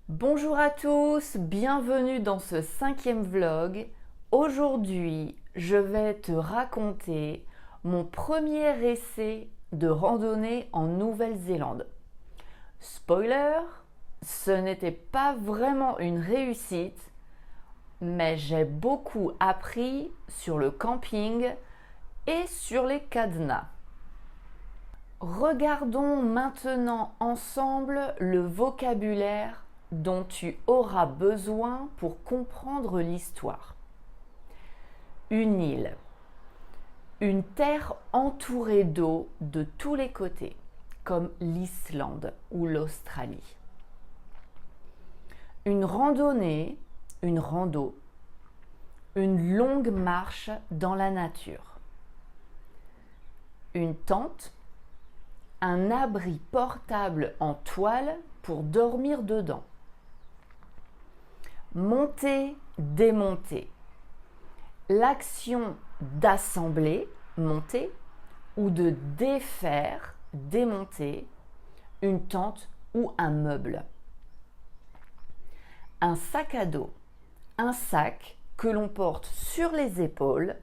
Bonjour à tous, bienvenue dans ce 5e vlog. Aujourd'hui, je vais te raconter mon premier essai de randonnée en Nouvelle-Zélande. Spoiler, ce n'était pas vraiment une réussite, mais j'ai beaucoup appris sur le camping et sur les cadenas. Regardons maintenant ensemble le vocabulaire dont tu auras besoin pour comprendre l'histoire. Une île, une terre entourée d'eau de tous les côtés, comme l'Islande ou l'Australie. Une randonnée, une rando, une longue marche dans la nature. Une tente, un abri portable en toile pour dormir dedans. Monter, démonter. L'action d'assembler, monter, ou de défaire, démonter, une tente ou un meuble. Un sac à dos, un sac que l'on porte sur les épaules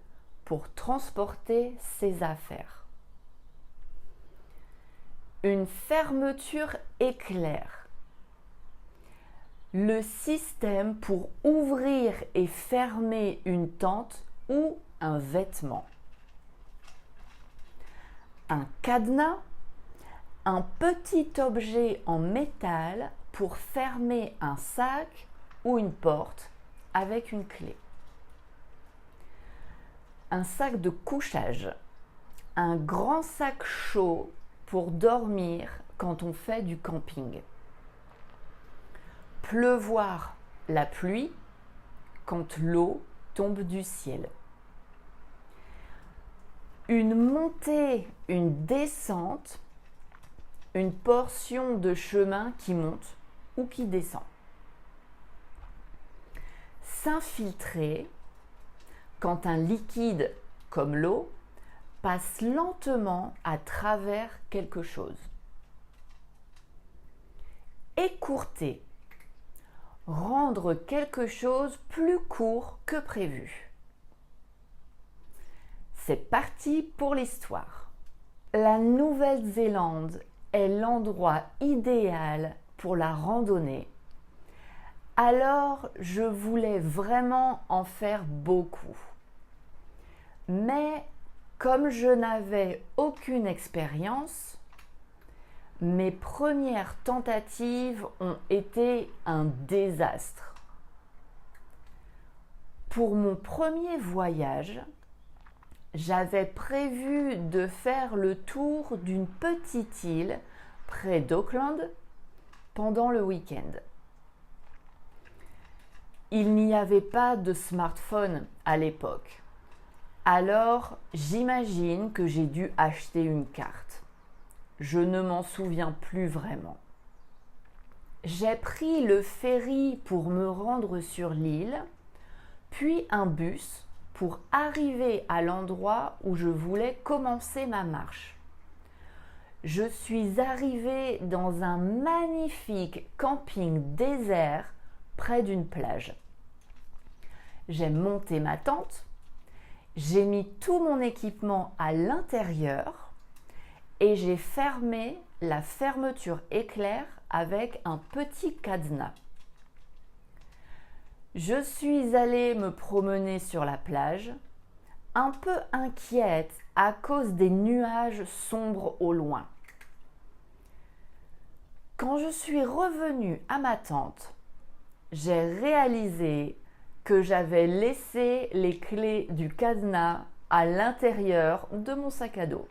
pour transporter ses affaires. Une fermeture éclair. Le système pour ouvrir et fermer une tente ou un vêtement. Un cadenas, un petit objet en métal pour fermer un sac ou une porte avec une clé. Un sac de couchage, un grand sac chaud pour dormir quand on fait du camping. Pleuvoir, la pluie, quand l'eau tombe du ciel. Une montée, une descente, une portion de chemin qui monte ou qui descend. S'infiltrer, quand un liquide comme l'eau passe lentement à travers quelque chose. Écourter, rendre quelque chose plus court que prévu. C'est parti pour l'histoire. La Nouvelle-Zélande est l'endroit idéal pour la randonnée. Alors, je voulais vraiment en faire beaucoup. Mais comme je n'avais aucune expérience, mes premières tentatives ont été un désastre. Pour mon premier voyage, j'avais prévu de faire le tour d'une petite île près d'Auckland pendant le week-end. Il n'y avait pas de smartphone à l'époque. Alors, j'imagine que j'ai dû acheter une carte. Je ne m'en souviens plus vraiment. J'ai pris le ferry pour me rendre sur l'île, puis un bus pour arriver à l'endroit où je voulais commencer ma marche. Je suis arrivée dans un magnifique camping désert près d'une plage. J'ai monté ma tente. J'ai mis tout mon équipement à l'intérieur et j'ai fermé la fermeture éclair avec un petit cadenas. Je suis allée me promener sur la plage, un peu inquiète à cause des nuages sombres au loin. Quand je suis revenue à ma tente, j'ai réalisé que j'avais laissé les clés du cadenas à l'intérieur de mon sac à dos,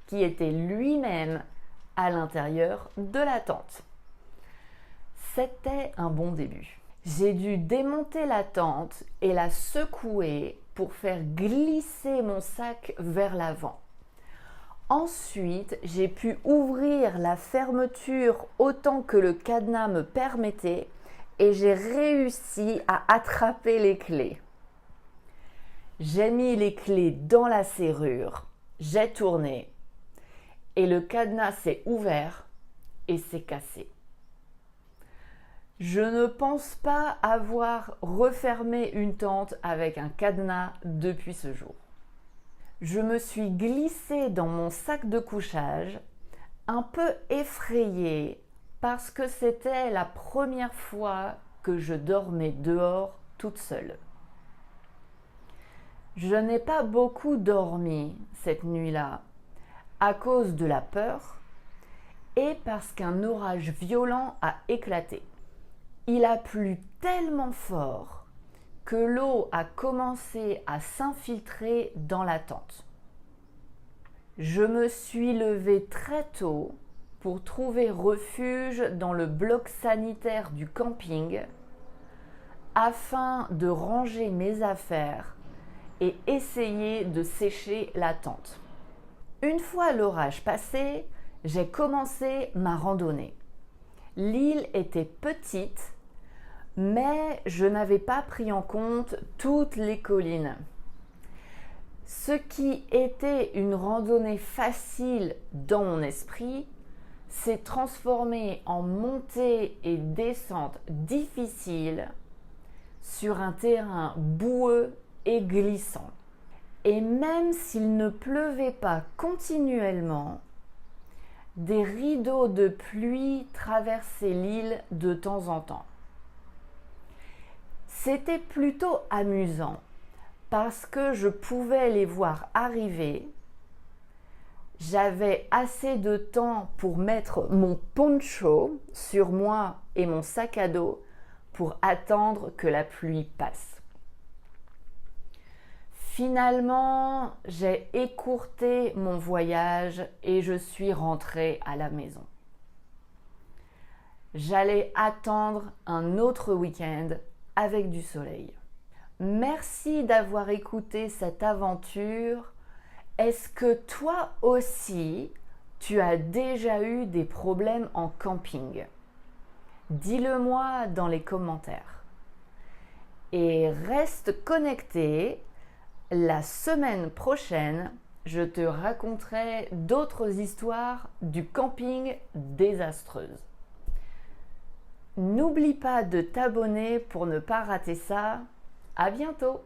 qui était lui-même à l'intérieur de la tente. C'était un bon début. J'ai dû démonter la tente et la secouer pour faire glisser mon sac vers l'avant. Ensuite, j'ai pu ouvrir la fermeture autant que le cadenas me permettait et j'ai réussi à attraper les clés. J'ai mis les clés dans la serrure, j'ai tourné et le cadenas s'est ouvert et s'est cassé. Je ne pense pas avoir refermé une tente avec un cadenas depuis ce jour. Je me suis glissée dans mon sac de couchage, un peu effrayée parce que c'était la première fois que je dormais dehors toute seule. Je n'ai pas beaucoup dormi cette nuit-là à cause de la peur et parce qu'un orage violent a éclaté. Il a plu tellement fort que l'eau a commencé à s'infiltrer dans la tente. Je me suis levée très tôt pour trouver refuge dans le bloc sanitaire du camping afin de ranger mes affaires et essayer de sécher la tente. Une fois l'orage passé, j'ai commencé ma randonnée. L'île était petite, mais je n'avais pas pris en compte toutes les collines. Ce qui était une randonnée facile dans mon esprit s'est transformé en montée et descente difficile sur un terrain boueux et glissant. Et même s'il ne pleuvait pas continuellement, des rideaux de pluie traversaient l'île de temps en temps. C'était plutôt amusant parce que je pouvais les voir arriver. J'avais assez de temps pour mettre mon poncho sur moi et mon sac à dos pour attendre que la pluie passe. Finalement, j'ai écourté mon voyage et je suis rentrée à la maison. J'allais attendre un autre week-end avec du soleil. Merci d'avoir écouté cette aventure. Est-ce que toi aussi, tu as déjà eu des problèmes en camping? Dis-le moi dans les commentaires. Et reste connecté. La semaine prochaine, je te raconterai d'autres histoires du camping désastreuses. N'oublie pas de t'abonner pour ne pas rater ça. À bientôt!